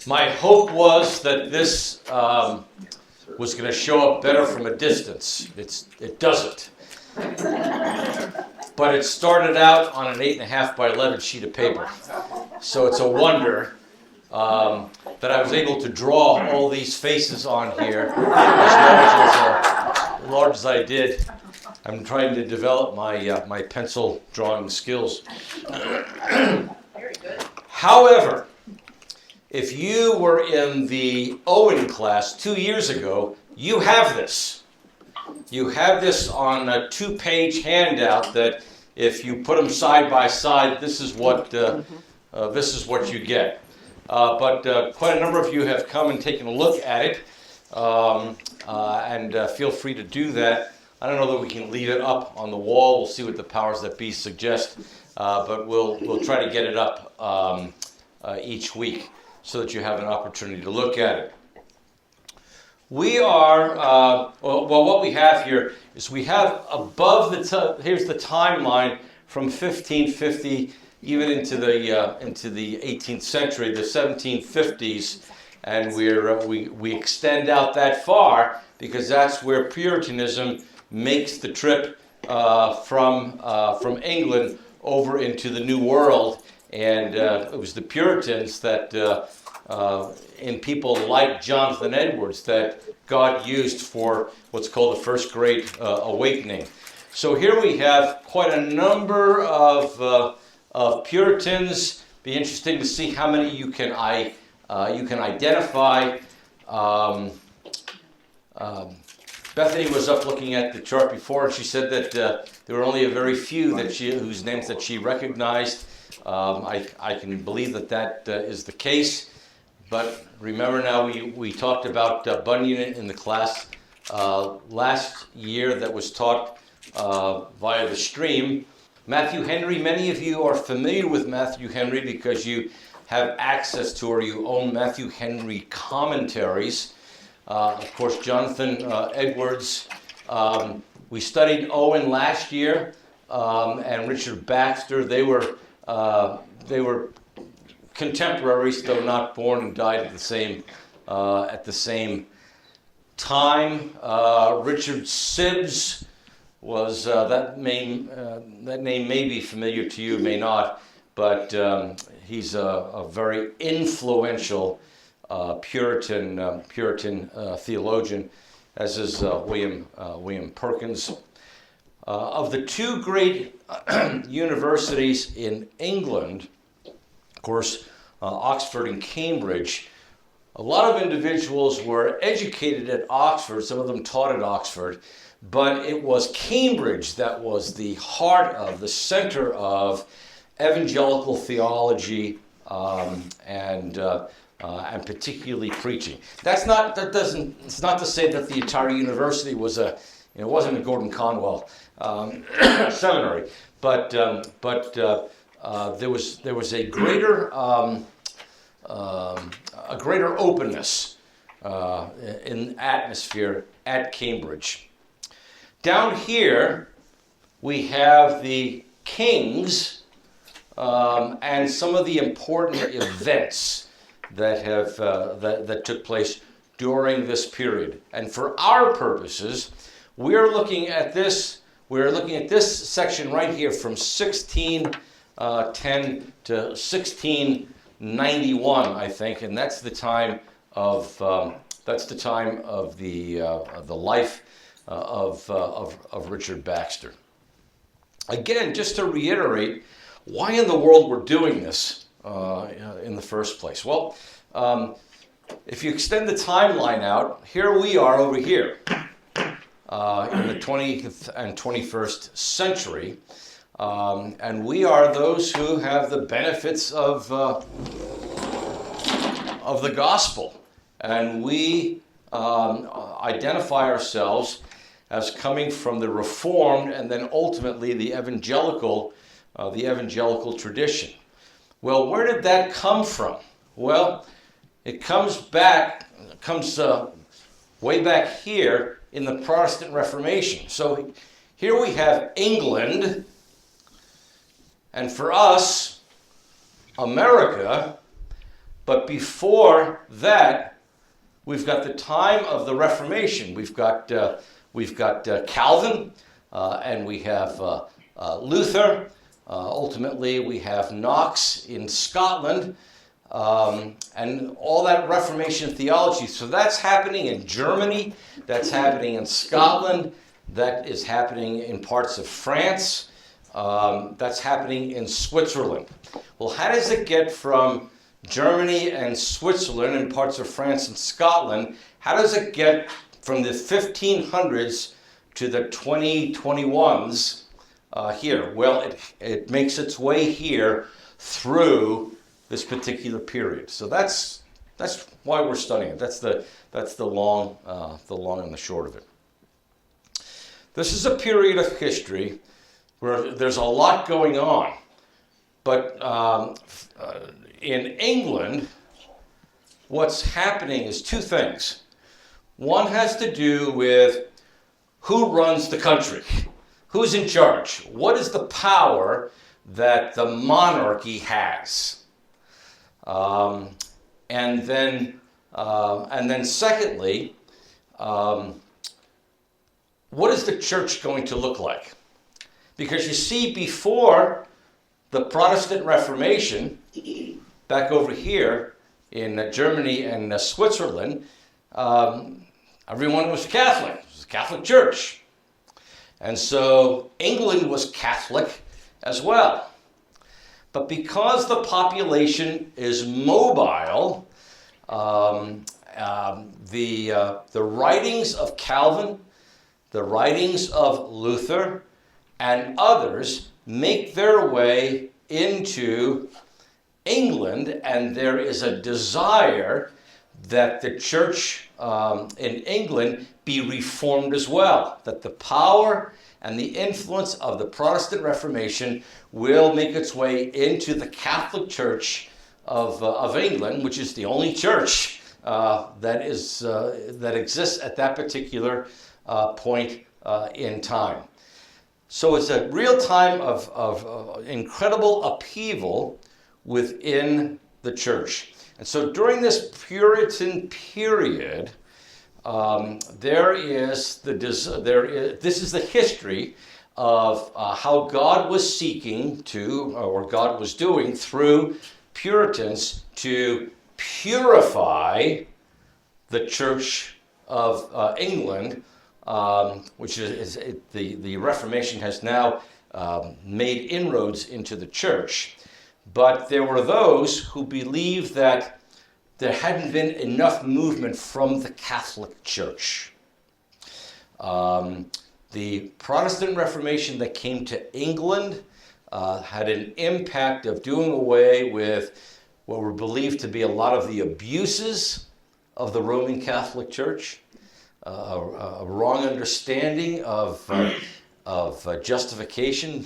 My hope was that this was going to show up better from a distance. It doesn't. But it started out on an 8.5 by 11 sheet of paper. So it's a wonder that I was able to draw all these faces on here as large as I did. I'm trying to develop my pencil drawing skills. Very good. However, if you were in the Owen class 2 years ago, you have this. You have this on a 2-page handout that if you put them side by side, this is what you get. But quite a number of you have come and taken a look at it, and feel free to do that. I don't know that we can leave it up on the wall. We'll see what the powers that be suggest, but we'll try to get it up each week so that you have an opportunity to look at it. We are, what we have here is we have above here's the timeline from 1550 even into the 18th century, the 1750s, and we extend out that far because that's where Puritanism makes the trip from England over into the New World, and it was the Puritans that in people like Jonathan Edwards that God used for what's called the First Great Awakening. So here we have quite a number of Puritans. Be interesting to see how many you can identify. Bethany was up looking at the chart before, and she said that there were only a very few whose names that she recognized. I can believe that is the case. But remember now, we talked about Bunyan in the class last year that was taught via the stream. Matthew Henry, many of you are familiar with Matthew Henry because you have access to or you own Matthew Henry commentaries. Of course, Jonathan Edwards. We studied Owen last year, and Richard Baxter. They were contemporaries, though not born and died at the same time. Richard Sibbes was that name may be familiar to you, may not, but he's a very influential Puritan theologian, as is William Perkins. Of the two great universities in England, of course, Oxford and Cambridge, a lot of individuals were educated at Oxford, some of them taught at Oxford, but it was Cambridge that was the heart of, the center of evangelical theology and particularly preaching. It's not to say that the entire university was it wasn't a Gordon Conwell seminary, but there was a greater openness in atmosphere at Cambridge. Down here we have the kings and some of the important events that have that took place during this period. And for our purposes, we're looking at this section right here from 1610 to 1691, I think, and that's the time of the life of Richard Baxter. Again, just to reiterate, why in the world we're doing this in the first place? Well, if you extend the timeline out, here we are over here in the 20th and 21st century, and we are those who have the benefits of the gospel, and we identify ourselves as coming from the Reformed and then ultimately the evangelical tradition. Well, where did that come from? Well, it comes way back here in the Protestant Reformation. So here we have England, and for us, America, But before that, we've got the time of the Reformation. We've got Calvin, and we have Luther. Ultimately, we have Knox in Scotland, and all that Reformation theology. So that's happening in Germany, that's happening in Scotland, that is happening in parts of France, that's happening in Switzerland. Well, how does it get from Germany and Switzerland and parts of France and Scotland, how does it get from the 1500s to the 2021s here? Well, it makes its way here through this particular period. So that's why we're studying it. That's the long and the short of it. This is a period of history where there's a lot going on, but in England, what's happening is two things. One has to do with who runs the country, who's in charge, what is the power that the monarchy has. And then secondly, what is the church going to look like? Because you see, before the Protestant Reformation, back over here in Germany and Switzerland, everyone was Catholic. It was a Catholic church. And so England was Catholic as well. But because the population is mobile, the writings of Calvin, the writings of Luther, and others make their way into England, and there is a desire that the church in England be reformed as well, that the power and the influence of the Protestant Reformation will make its way into the Catholic Church of England, which is the only church that exists at that particular point in time. So it's a real time of incredible upheaval within the church. And so during this Puritan period, this is the history of how God was seeking to, or God was doing through Puritans to purify the Church of England, which is the Reformation has now made inroads into the church. But there were those who believed that there hadn't been enough movement from the Catholic Church. The Protestant Reformation that came to England had an impact of doing away with what were believed to be a lot of the abuses of the Roman Catholic Church, a wrong understanding of justification.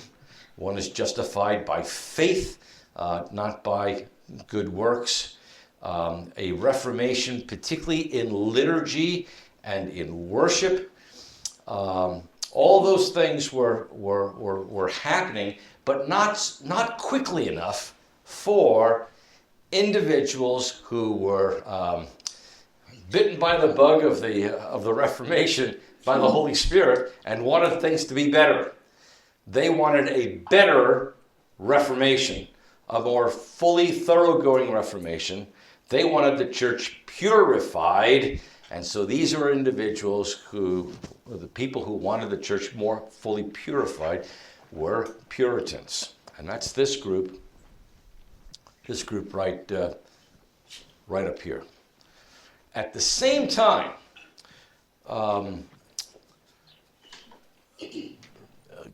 One is justified by faith, not by good works. A reformation, particularly in liturgy and in worship. All those things were happening, but not quickly enough for individuals who were bitten by the bug of the Reformation by the Holy Spirit and wanted things to be better. They wanted a better Reformation, a more fully thoroughgoing Reformation. They wanted the church purified, and so these are individuals who, the people who wanted the church more fully purified, were Puritans. And that's this group right up here. At the same time,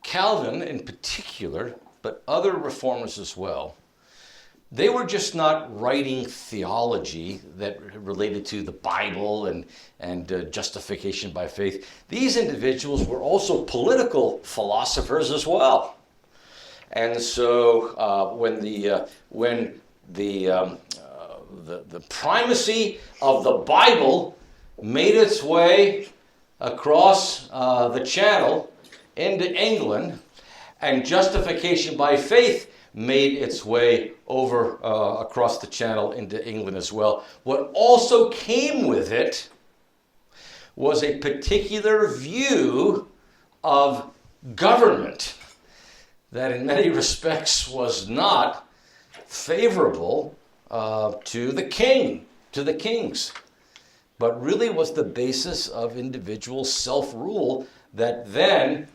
Calvin in particular, but other reformers as well, they were just not writing theology that related to the Bible and justification by faith. These individuals were also political philosophers as well. And so when the primacy of the Bible made its way across the channel into England, and justification by faith made its way over across the channel into England as well. What also came with it was a particular view of government that in many respects was not favorable to the kings, but really was the basis of individual self-rule that then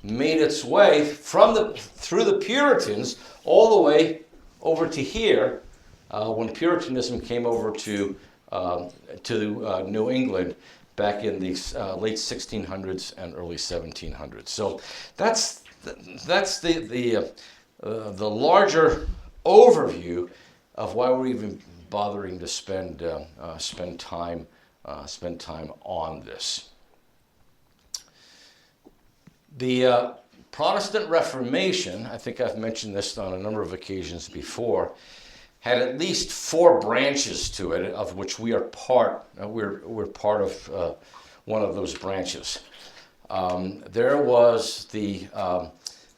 made its way through the Puritans all the way over to here when Puritanism came over to New England back in the late 1600s and early 1700s. So that's the larger overview of why we're even bothering to spend time on this. The Protestant Reformation, I think I've mentioned this on a number of occasions before, had at least 4 branches to it, of which we are part. We're part of one of those branches. There was the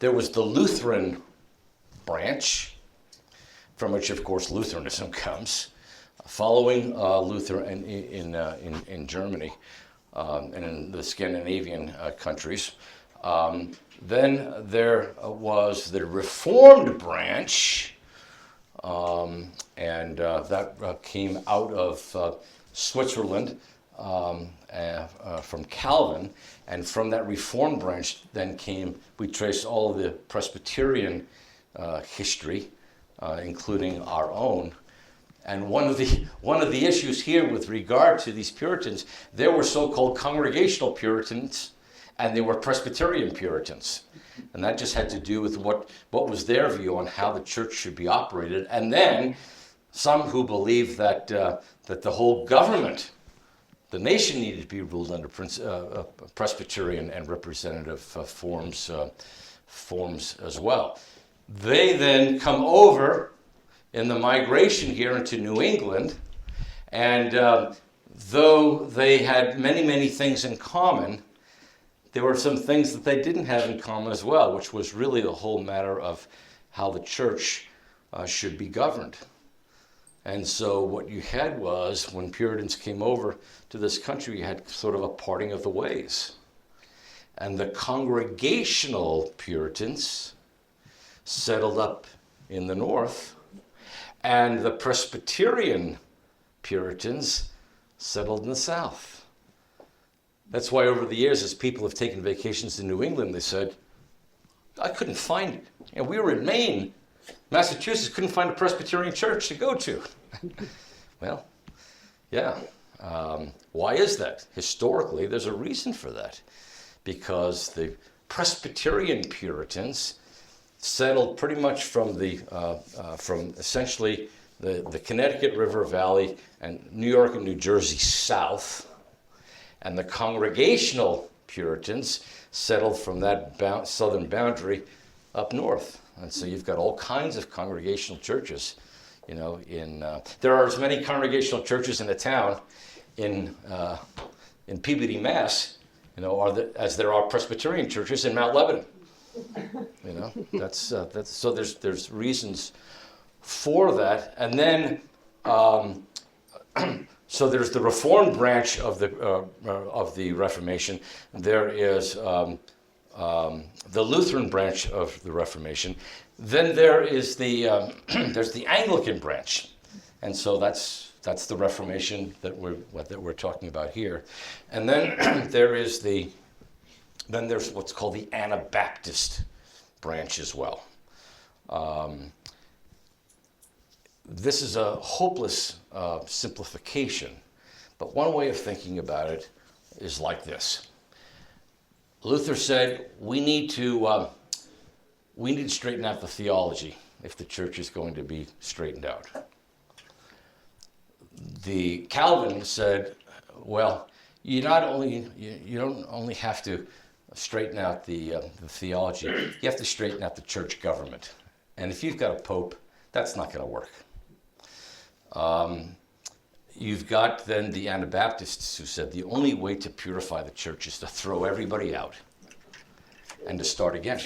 Lutheran branch, from which, of course, Lutheranism comes, following Luther in Germany and in the Scandinavian countries. Then there was the Reformed branch. That came out of Switzerland from Calvin, and from that Reformed branch then we trace all of the Presbyterian history, including our own. And one of the issues here with regard to these Puritans, there were so-called Congregational Puritans, and there were Presbyterian Puritans. And that just had to do with what was their view on how the church should be operated. And then some who believed that the whole government, the nation, needed to be ruled under Presbyterian and representative forms as well. They then come over in the migration here into New England, and though they had many things in common, there were some things that they didn't have in common as well, which was really the whole matter of how the church should be governed. And so what you had was, when Puritans came over to this country, you had sort of a parting of the ways. And the Congregational Puritans settled up in the north, and the Presbyterian Puritans settled in the south. That's why over the years, as people have taken vacations in New England, they said, I couldn't find it. We were in Maine, Massachusetts, couldn't find a Presbyterian church to go to. Well, yeah. Why is that? Historically, there's a reason for that. Because the Presbyterian Puritans settled pretty much from essentially the Connecticut River Valley and New York and New Jersey south. And the Congregational Puritans settled from that southern boundary up north. And so you've got all kinds of congregational churches. There are as many congregational churches in a town in Peabody, Mass, as there are Presbyterian churches in Mount Lebanon. That's so there's reasons for that. And then so there's the Reformed branch of the Reformation. There is the Lutheran branch of the Reformation. Then there is there's the Anglican branch, and so that's the Reformation that we're talking about here. And then there's what's called the Anabaptist branch as well. This is a hopeless simplification, but one way of thinking about it is like this. Luther said, we need to straighten out the theology if the church is going to be straightened out. The Calvin said, well, you don't only have to straighten out the theology, you have to straighten out the church government. And if you've got a pope, that's not going to work. You've got then the Anabaptists who said the only way to purify the church is to throw everybody out and to start again.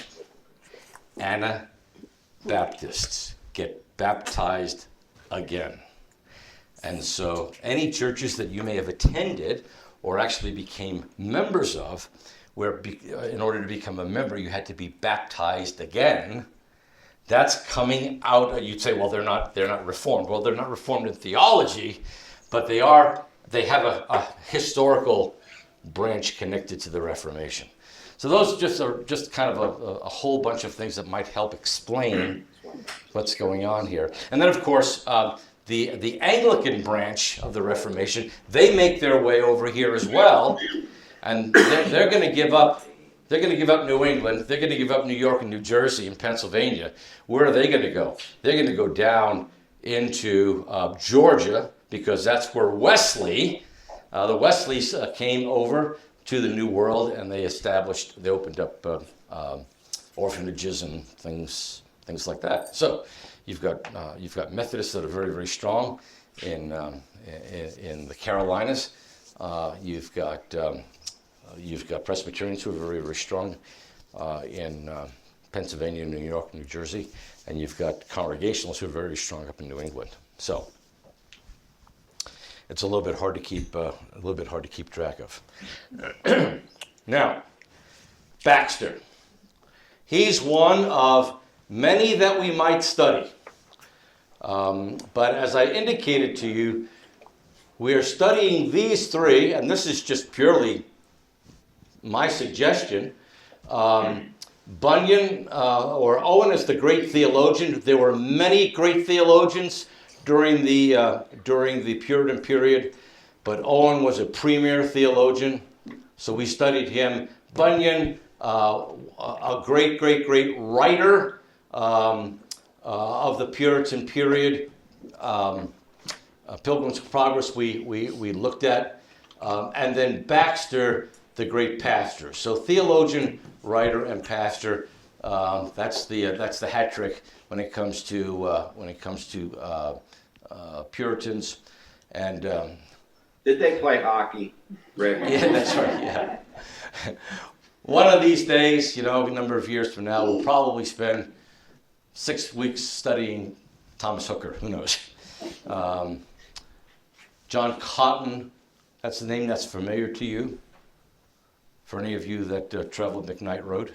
Baptists get baptized again. And so any churches that you may have attended or actually became members of, where in order to become a member you had to be baptized again, that's coming out. You'd say, well, they're not Reformed. Well, they're not Reformed in theology, but they have a historical branch connected to the Reformation. So those are just kind of a whole bunch of things that might help explain what's going on here. And then, of course, the Anglican branch of the Reformation, they make their way over here as well, and they're going to give up. They're going to give up New England. They're going to give up New York and New Jersey and Pennsylvania. Where are they going to go? They're going to go down into Georgia, because that's where Wesley, the Wesleys came over to the New World, and they opened up orphanages and things like that. So you've got Methodists that are very, very strong in the Carolinas. You've got Presbyterians who are very, very strong in Pennsylvania, New York, New Jersey, and you've got Congregationalists who are very strong up in New England. So it's a little bit hard to keep track of. Now, Baxter. He's one of many that we might study. But as I indicated to you, we are studying these three, and this is just purely my suggestion. Bunyan, or Owen, is the great theologian. There were many great theologians during the Puritan period, but Owen was a premier theologian, so we studied him. Bunyan, a great writer of the Puritan period. Pilgrim's Progress we looked at, and then Baxter, the great pastor. So theologian, writer, and pastor. That's the hat trick when it comes to Puritans. And did they play hockey, Rick? yeah, that's right. Yeah. One of these days, a number of years from now, we'll probably spend 6 weeks studying Thomas Hooker. Who knows? John Cotton. That's the name that's familiar to you. For any of you that traveled McKnight Road,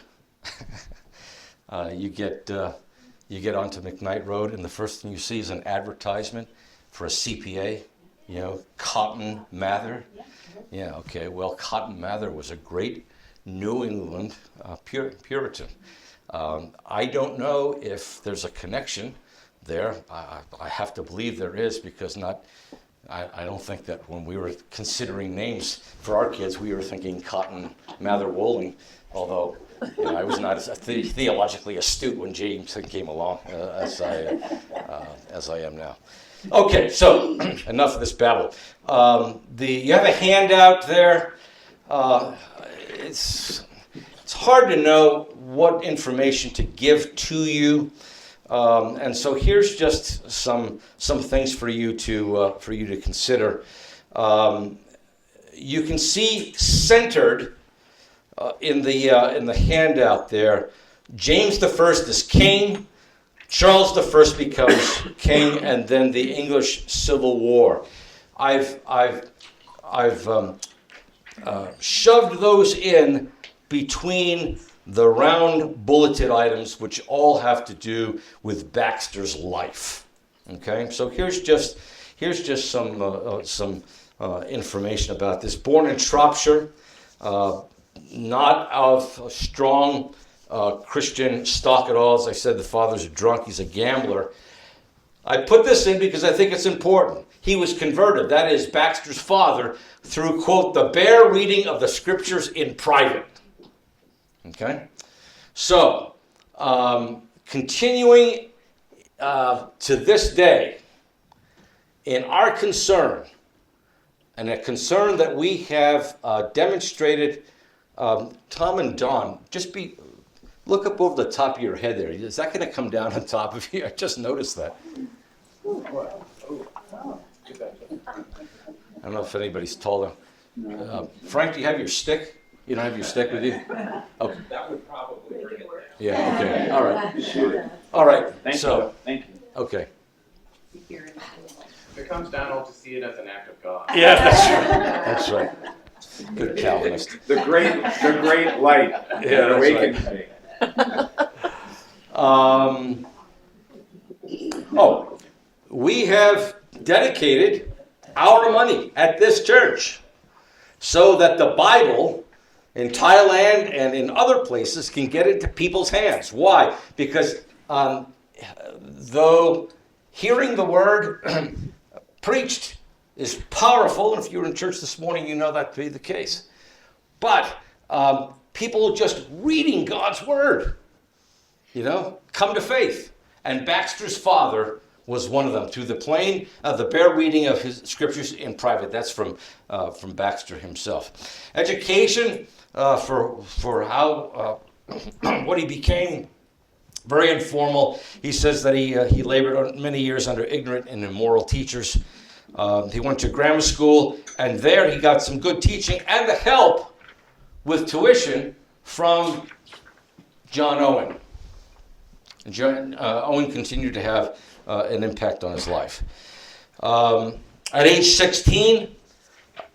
you get onto McKnight Road, and the first thing you see is an advertisement for a CPA. Cotton Mather. Yeah, okay. Well, Cotton Mather was a great New England Puritan. I don't know if there's a connection there. I have to believe there is, because I don't think that when we were considering names for our kids, we were thinking Cotton Mather Woling, although I was not as theologically astute when James came along as I am now. Okay, so enough of this babble. You have a handout there. It's hard to know what information to give to you. And so here's just some things for you to consider. You can see centered in the handout there, James I is king, Charles I becomes king, and then the English Civil War. I've shoved those in between the round bulleted items, which all have to do with Baxter's life. Okay, so here's just some information about this. Born in Shropshire, not of a strong Christian stock at all. As I said, the father's a drunk. He's a gambler. I put this in because I think it's important. He was converted, that is, Baxter's father, through, quote, the bare reading of the scriptures in private. Okay? So, continuing to this day, in our concern, and a concern that we have demonstrated, Tom and Don, look up over the top of your head there. Is that going to come down on top of you? I just noticed that. I don't know if anybody's taller. Frank, do you have your stick? You don't have your stick with you? Okay. That would probably bring it. Yeah, okay. All right. All right. Thank So, you. Thank you. okay. Here. If it comes down, I'll just see it as an act of God. Yeah, that's right. That's right. Good Calvinist. The great light Yeah, that that's awakens me. We have dedicated our money at this church so that the Bible in Thailand and in other places can get into people's hands. Why? Because though hearing the word preached is powerful, and if you were in church this morning, you know that to be the case. But people just reading God's word, come to faith. And Baxter's father was one of them, through the bare reading of his scriptures in private. That's from Baxter himself. Education for how what he became. Very informal. He says that he labored many years under ignorant and immoral teachers. He went to grammar school, and there he got some good teaching and the help with tuition from John Owen. Owen continued to have an impact on his life. At age 16,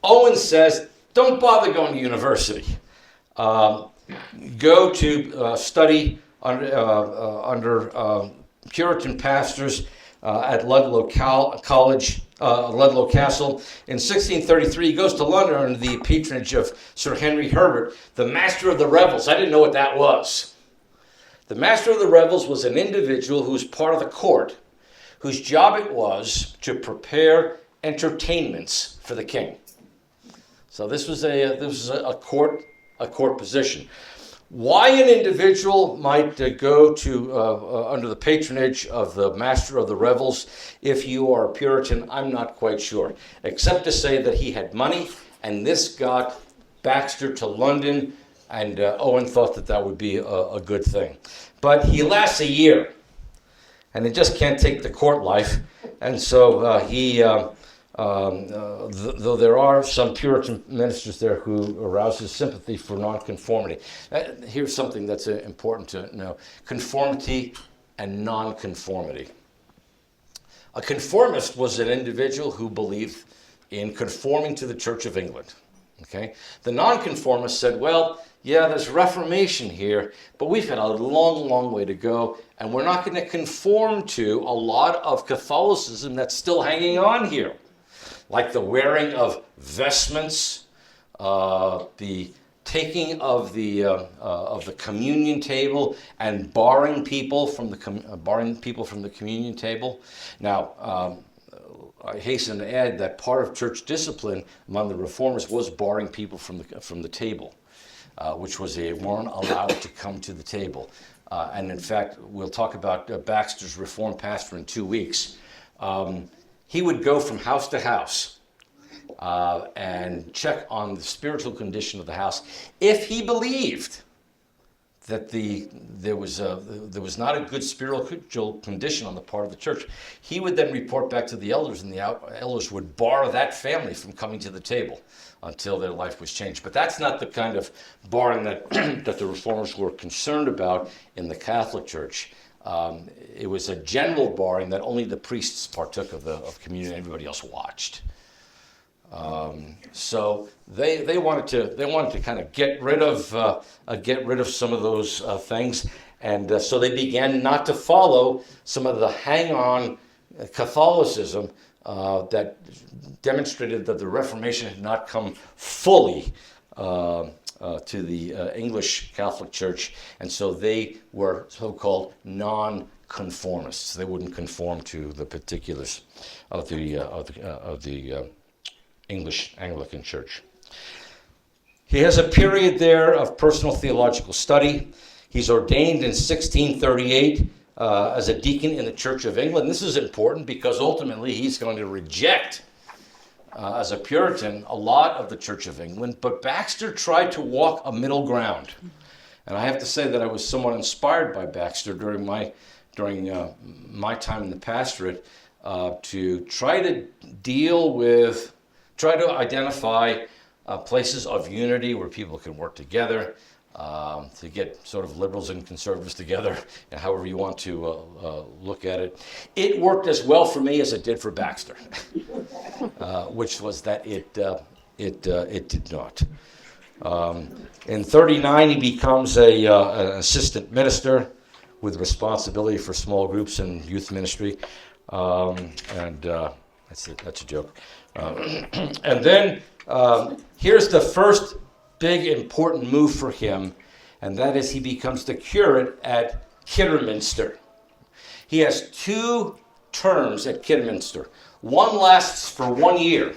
Owen says, don't bother going to university. Go to study under Puritan pastors at Ludlow College, Ludlow Castle. In 1633, he goes to London under the patronage of Sir Henry Herbert, the Master of the Revels. I didn't know what that was. The Master of the Revels was an individual who was part of the court, whose job it was to prepare entertainments for the king. So this was a court position. Why an individual might go to under the patronage of the Master of the Revels, if you are a Puritan, I'm not quite sure, except to say that he had money, and this got Baxter to London, and Owen thought that would be a good thing. But he lasts a year, and he just can't take the court life, and so though there are some Puritan ministers there who arouse his sympathy for non-conformity. Here's something that's important to know. Conformity and non-conformity. A conformist was an individual who believed in conforming to the Church of England. Okay? The non-conformist said, well, yeah, there's Reformation here, but we've got a long, long way to go, and we're not going to conform to a lot of Catholicism that's still hanging on here. Like the wearing of vestments, the taking of the communion table, and barring people from the communion table. Now, I hasten to add that part of church discipline among the reformers was barring people from the table, which was they weren't allowed to come to the table. And in fact, we'll talk about Baxter's Reformed pastor in 2 weeks. He would go from house to house and check on the spiritual condition of the house. If he believed that there was not a good spiritual condition on the part of the church, he would then report back to the elders, and the elders would bar that family from coming to the table until their life was changed. But that's not the kind of barring that that the reformers were concerned about in the Catholic Church. It was a general barring that only the priests partook of communion, everybody else watched. So they wanted to kind of get rid of some of those things, and so they began not to follow some of the hang-on Catholicism that demonstrated that the Reformation had not come fully to the English Catholic Church, and so they were so-called non-conformists. They wouldn't conform to the particulars of the English Anglican Church. He has a period there of personal theological study. He's ordained in 1638 as a deacon in the Church of England. This is important because ultimately he's going to reject, as a Puritan, a lot of the Church of England, but Baxter tried to walk a middle ground. And I have to say that I was somewhat inspired by Baxter during my time in the pastorate to try to identify places of unity where people can work together, to get sort of liberals and conservatives together, however you want to look at it. It worked as well for me as it did for Baxter, which was that it did not. In 1939, he becomes an assistant minister with responsibility for small groups and youth ministry, that's a joke. And then here's the first big important move for him, and that is he becomes the curate at Kidderminster. He has 2 terms at Kidderminster. One lasts for 1 year,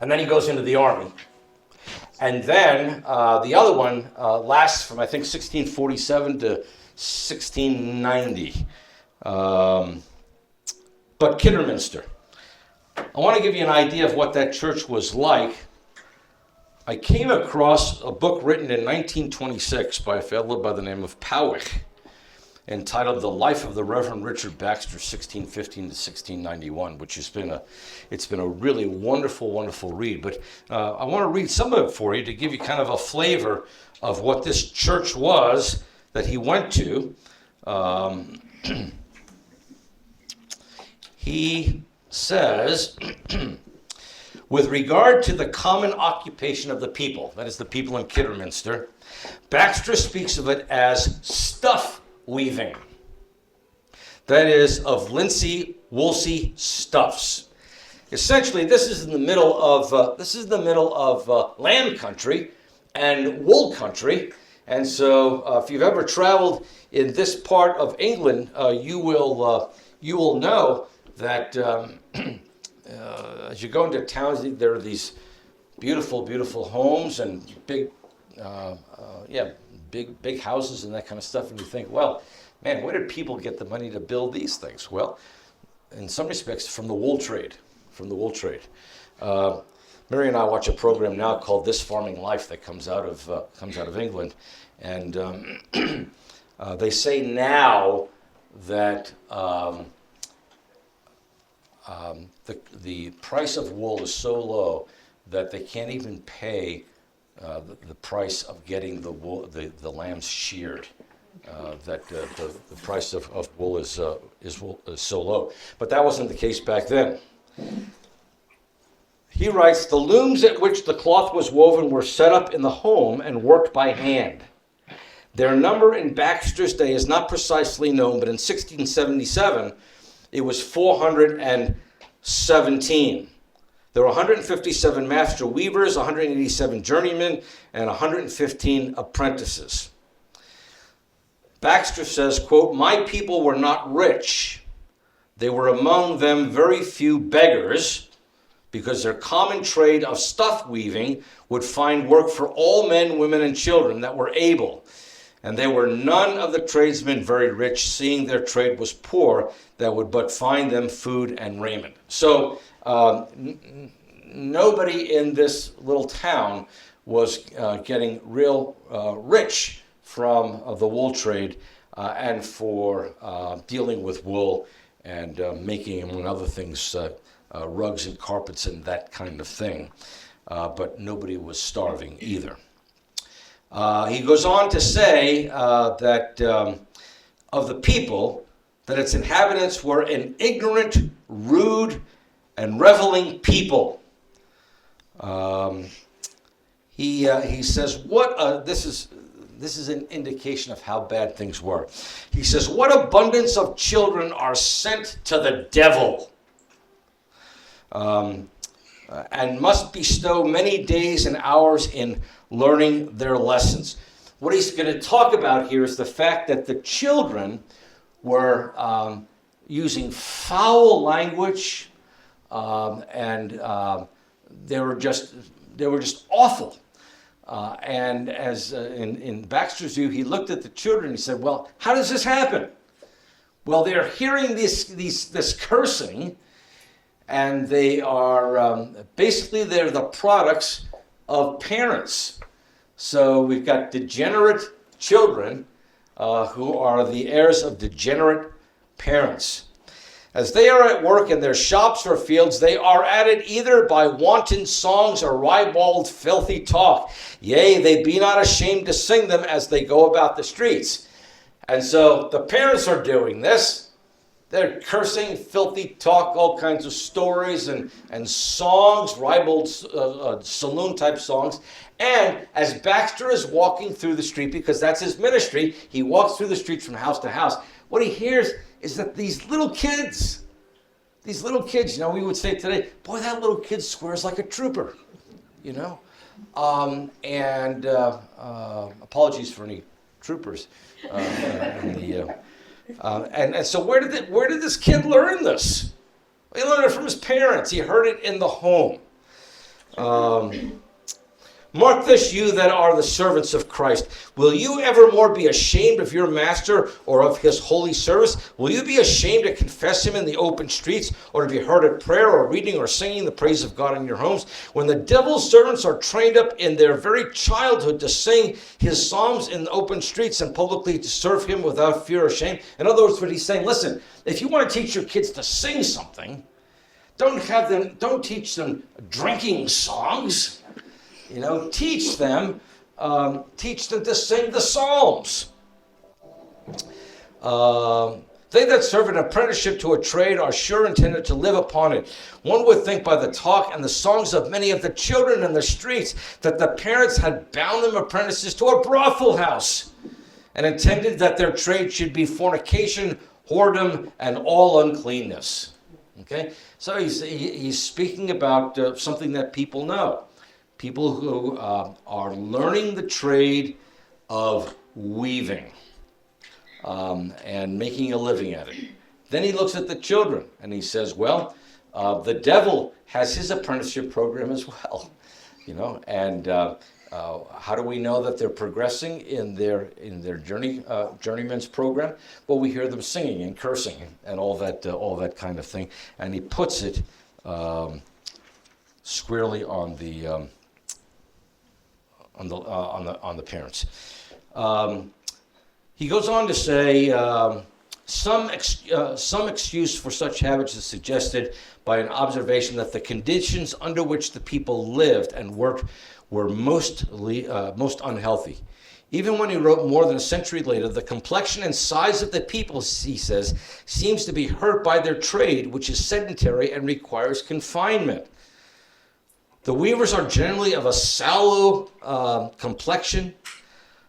and then he goes into the army. And then the other one lasts from, I think, 1647 to 1690. But Kidderminster. I want to give you an idea of what that church was like. I came across a book written in 1926 by a fellow by the name of Powich, entitled The Life of the Reverend Richard Baxter, 1615 to 1691, which has been a really wonderful, wonderful read. But I want to read some of it for you to give you kind of a flavor of what this church was that he went to. He says, with regard to the common occupation of the people, that is the people in Kidderminster, Baxter speaks of it as stuff weaving. That is, of linsey, woolsey stuffs. Essentially, this is in the middle of lamb country and wool country, and so if you've ever traveled in this part of England, you will know that as you go into towns, there are these beautiful, beautiful homes and big houses and that kind of stuff, and you think, well, man, where did people get the money to build these things? Well, in some respects, from the wool trade. Mary and I watch a program now called This Farming Life that comes out of England, and they say now that the price of wool is so low that they can't even pay the price of getting the lambs sheared. That the price of wool is so low. But that wasn't the case back then. He writes, the looms at which the cloth was woven were set up in the home and worked by hand. Their number in Baxter's day is not precisely known, but in 1677 it was 417. There were 157 master weavers, 187 journeymen, and 115 apprentices. Baxter says, quote, my people were not rich. They were among them very few beggars, because their common trade of stuff weaving would find work for all men, women, and children that were able. And there were none of the tradesmen very rich, seeing their trade was poor, that would but find them food and raiment. So nobody in this little town was getting real rich from the wool trade and for dealing with wool and making, among other things, rugs and carpets and that kind of thing. But nobody was starving either. He goes on to say that of the people, that its inhabitants were an ignorant, rude, and reveling people. He says, this is an indication of how bad things were. He says, what abundance of children are sent to the devil, and must bestow many days and hours in learning their lessons. What he's going to talk about here is the fact that the children were using foul language, and they were just awful. And as in Baxter's view, he looked at the children and he said, well, how does this happen? Well, they're hearing this cursing, and they are basically they're the products of parents. So we've got degenerate children who are the heirs of degenerate parents. As they are at work in their shops or fields, they are at it either by wanton songs or ribald filthy talk. Yea, they be not ashamed to sing them as they go about the streets. And so the parents are doing this. They're cursing, filthy talk, all kinds of stories and songs, ribald saloon-type songs. And as Baxter is walking through the street, because that's his ministry, he walks through the streets from house to house. What he hears is that these little kids, we would say today, boy, that little kid swears like a trooper, apologies for any troopers. And so where did this kid learn this? He learned it from his parents. He heard it in the home. Mark this, you that are the servants of Christ. Will you evermore be ashamed of your master or of his holy service? Will you be ashamed to confess him in the open streets, or to be heard at prayer or reading or singing the praise of God in your homes? When the devil's servants are trained up in their very childhood to sing his psalms in the open streets and publicly to serve him without fear or shame. In other words, what he's saying, listen, if you want to teach your kids to sing something, don't teach them drinking songs. Teach them to sing the Psalms. They that serve an apprenticeship to a trade are sure intended to live upon it. One would think by the talk and the songs of many of the children in the streets that the parents had bound them apprentices to a brothel house and intended that their trade should be fornication, whoredom, and all uncleanness. Okay? So he's speaking about something that people know. People who are learning the trade of weaving and making a living at it. Then he looks at the children and he says, well, the devil has his apprenticeship program as well. And how do we know that they're progressing in their journeyman's program? Well, we hear them singing and cursing and all that kind of thing. And he puts it squarely on the parents. He goes on to say, some excuse for such habits is suggested by an observation that the conditions under which the people lived and worked were most unhealthy. Even when he wrote more than a century later, the complexion and size of the people, he says, seems to be hurt by their trade, which is sedentary and requires confinement. The weavers are generally of a sallow complexion.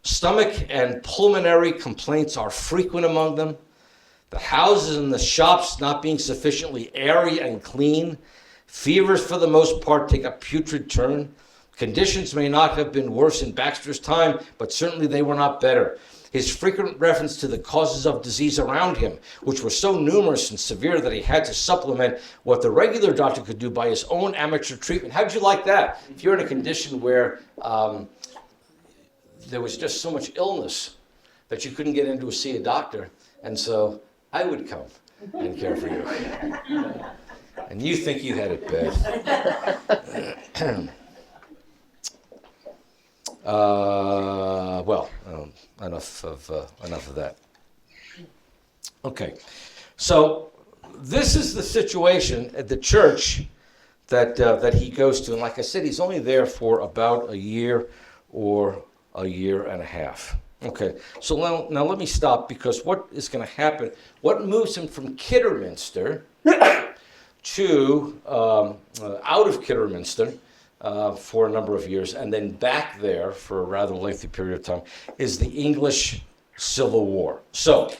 Stomach and pulmonary complaints are frequent among them. The houses and the shops not being sufficiently airy and clean. Fevers, for the most part, take a putrid turn. Conditions may not have been worse in Baxter's time, but certainly they were not better. His frequent reference to the causes of disease around him, which were so numerous and severe that he had to supplement what the regular doctor could do by his own amateur treatment. How'd you like that? If you're in a condition where there was just so much illness that you couldn't get in to see a doctor, and so I would come and care for you. And you think you had it bad. Enough of that. Okay, so this is the situation at the church that he goes to, and like I said, he's only there for about a year or a year and a half. Okay, so now let me stop, because what is going to happen? What moves him from Kidderminster to out of Kidderminster for a number of years, and then back there for a rather lengthy period of time, is the English Civil War. So,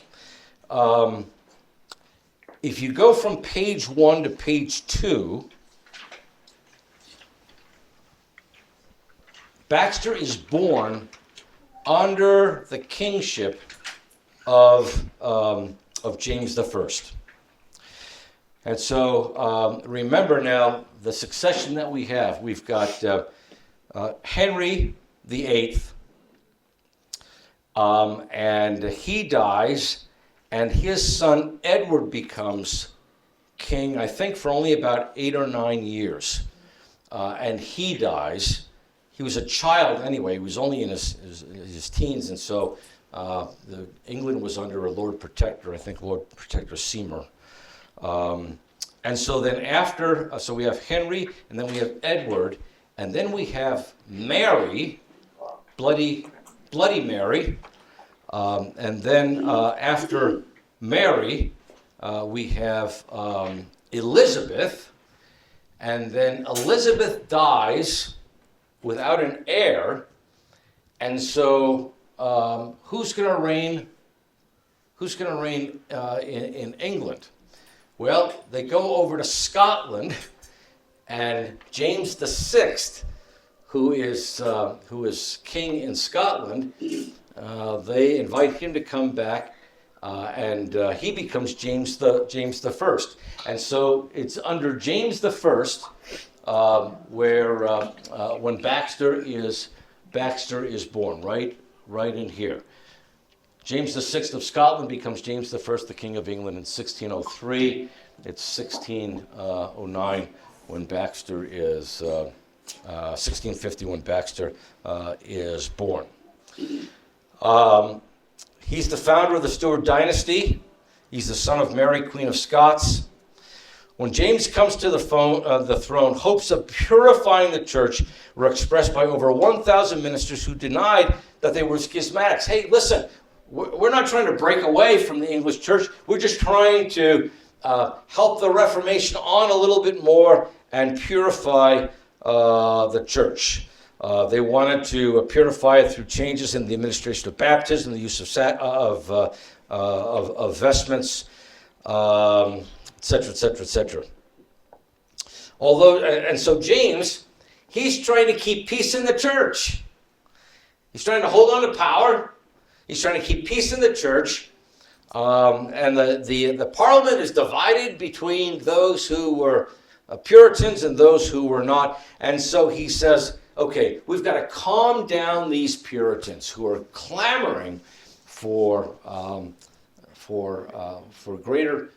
if you go from page 1 to page 2, Baxter is born under the kingship of James I. And so remember now the succession that we have. We've got Henry VIII, and he dies, and his son Edward becomes king, I think, for only about 8 or 9 years. And he dies. He was a child anyway. He was only in his teens, and so England was under a Lord Protector, I think Lord Protector Seymour. And so then after, so we have Henry, and then we have Edward, and then we have Mary, Bloody Mary, and then after Mary, we have Elizabeth, and then Elizabeth dies without an heir, and so who's going to reign? Who's going to reign in England? Well, they go over to Scotland, and James VI, who is king in Scotland, they invite him to come back, and he becomes James the First. And so it's under James the First where when Baxter is born, right in here. James VI of Scotland becomes James I, the King of England, in 1603. It's 1609 when Baxter is 1650 when Baxter is born. He's the founder of the Stuart dynasty. He's the son of Mary, Queen of Scots. When James comes to the throne, hopes of purifying the church were expressed by over 1,000 ministers who denied that they were schismatics. Hey, listen, we're not trying to break away from the English church. We're just trying to help the Reformation on a little bit more and purify the church. They wanted to purify it through changes in the administration of baptism, the use of vestments, etc., etc., etc. Although, and so James, he's trying to keep peace in the church. He's trying to hold on to power. He's trying to keep peace in the church. And the Parliament is divided between those who were Puritans and those who were not. And so he says, okay, we've got to calm down these Puritans who are clamoring for greater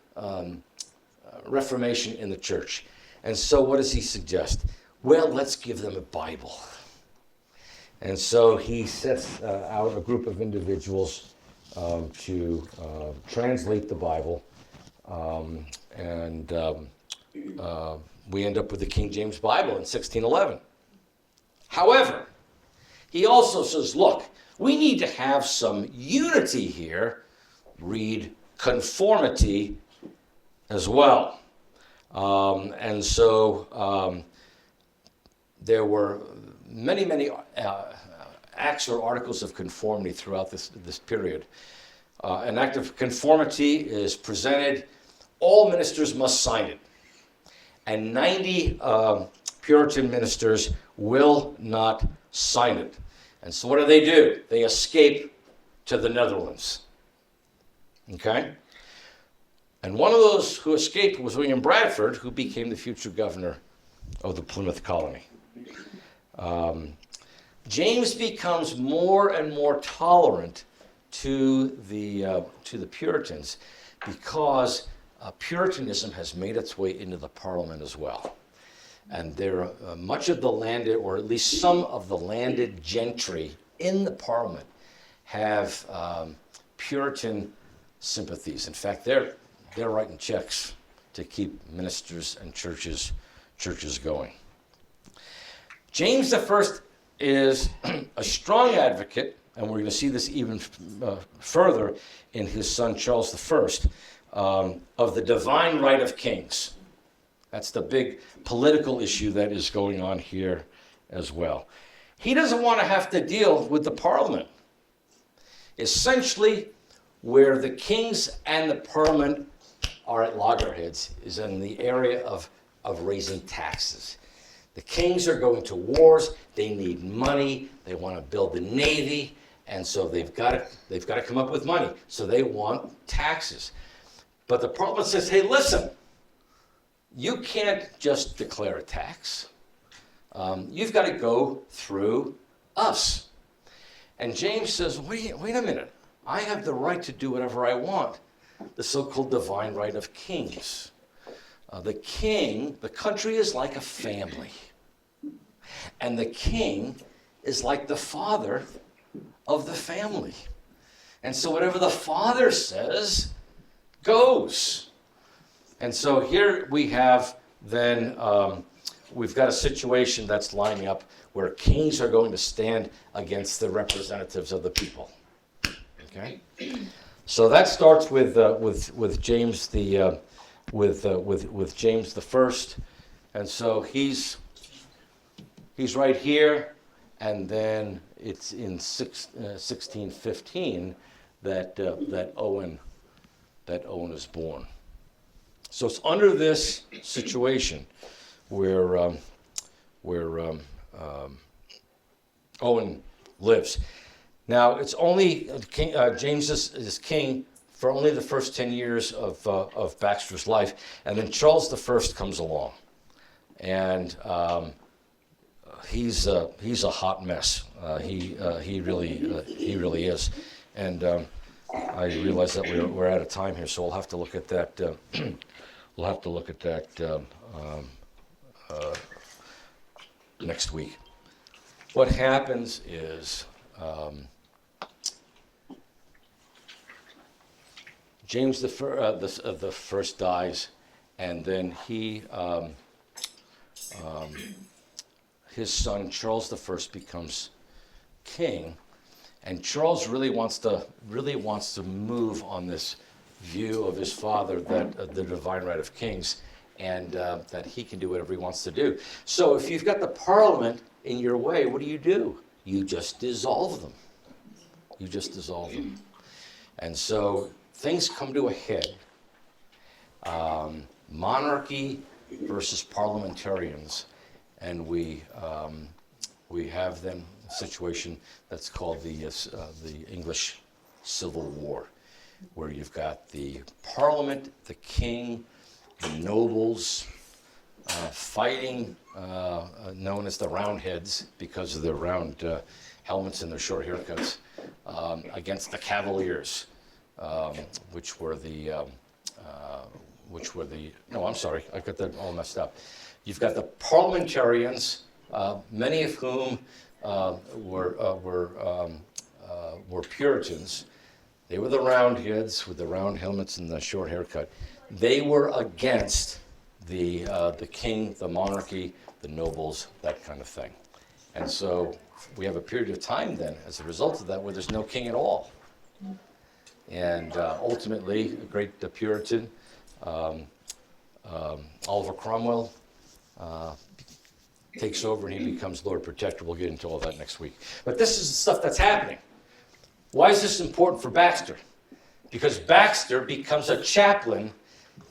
Reformation in the church. And so what does he suggest? Well, let's give them a Bible. And so he sets out a group of individuals to translate the Bible. And we end up with the King James Bible in 1611. However, he also says, look, we need to have some unity here. Read conformity as well. And so there were many acts or articles of conformity throughout this period. An act of conformity is presented. All ministers must sign it. And 90 Puritan ministers will not sign it. And so what do? They escape to the Netherlands. Okay? And one of those who escaped was William Bradford, who became the future governor of the Plymouth colony. James becomes more and more tolerant to the Puritans because Puritanism has made its way into the Parliament as well. And there, much of the landed, or at least some of the landed gentry in the Parliament have Puritan sympathies. In fact, they're writing checks to keep ministers and churches going. James I is a strong advocate, and we're going to see this even further in his son Charles I, of the divine right of kings. That's the big political issue that is going on here as well. He doesn't want to have to deal with the Parliament. Essentially, where the kings and the Parliament are at loggerheads is in the area of raising taxes. The kings are going to wars. They need money. They want to build the navy, and so they've got to come up with money. So they want taxes. But the Parliament says, hey, listen, you can't just declare a tax. You've got to go through us. And James says, wait a minute. I have the right to do whatever I want. The so-called divine right of kings. The country is like a family. And the king is like the father of the family. And so whatever the father says goes. And so here we have then, we've got a situation that's lining up where kings are going to stand against the representatives of the people. Okay? So that starts with James with James the First, and so he's right here, and then it's in 1615 that Owen is born. So it's under this situation where Owen lives. Now, it's only James is king for only the first 10 years of Baxter's life, and then Charles I comes along, and he's a hot mess. He really is, and I realize that we're out of time here, so we'll have to look at that. We'll have to look at that next week. What happens is James the First dies, and then his son Charles I becomes king, and Charles really wants to move on this view of his father that the divine right of kings, and that he can do whatever he wants to do. So if you've got the Parliament in your way, what do? You just dissolve them. And so things come to a head. Monarchy versus parliamentarians, and we have then a situation that's called the English Civil War, where you've got the Parliament, the king, the nobles fighting, known as the Roundheads because of their round helmets and their short haircuts, against the Cavaliers, which were the no, I'm sorry, I got that all messed up. You've got the Parliamentarians, many of whom were Puritans. They were the Roundheads with the round helmets and the short haircut. They were against the king, the monarchy, the nobles, that kind of thing. And so we have a period of time then, as a result of that, where there's no king at all. And ultimately, a great Puritan, Oliver Cromwell, takes over and he becomes Lord Protector. We'll get into all that next week. But this is the stuff that's happening. Why is this important for Baxter? Because Baxter becomes a chaplain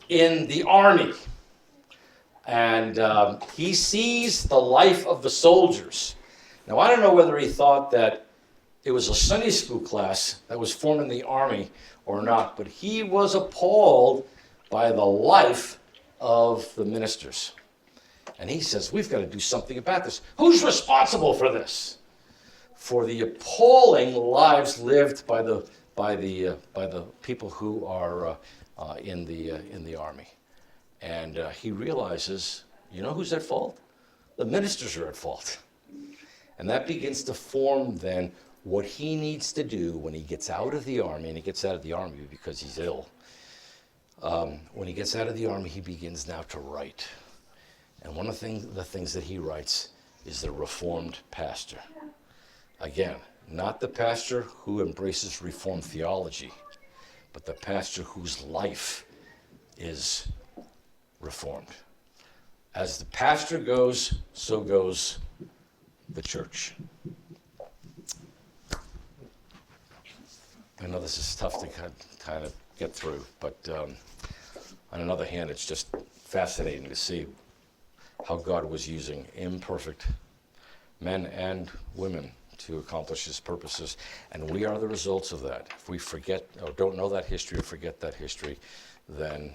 in the army. And he sees the life of the soldiers. Now, I don't know whether he thought that it was a Sunday school class that was formed in the army or not, but he was appalled by the life of the ministers. And he says, we've got to do something about this. Who's responsible for this? For the appalling lives lived by the people who are in the army. And he realizes, you know who's at fault? The ministers are at fault. And that begins to form then what he needs to do when he gets out of the army, and he gets out of the army because he's ill. When he gets out of the army, he begins now to write. And one of the things that he writes is the Reformed pastor. Again, not the pastor who embraces Reformed theology, but the pastor whose life is Reformed. As the pastor goes, so goes the church. I know this is tough to kind of get through, but on another hand, it's just fascinating to see how God was using imperfect men and women to accomplish his purposes, and we are the results of that. If we forget or don't know that history or forget that history, then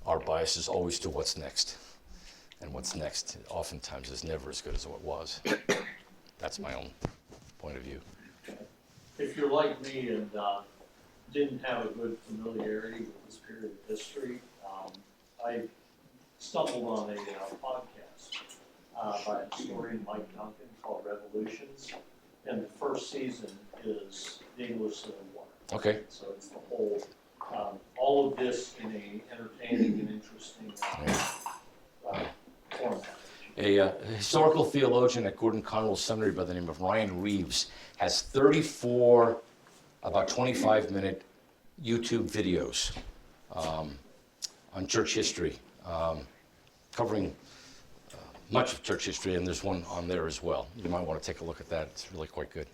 our bias is always to what's next. And what's next oftentimes is never as good as what was. That's my own point of view. If you're like me and didn't have a good familiarity with this period of history, I stumbled on a podcast by a historian, Mike Duncan, called Revolutions. And the first season is the English Civil War. Okay. So it's the whole, all all of this in a entertaining and interesting format. A historical theologian at Gordon Conwell Seminary by the name of Ryan Reeves has 34 about 25-minute YouTube videos on church history, covering much of church history, and there's one on there as well. You might want to take a look at that. It's really quite good.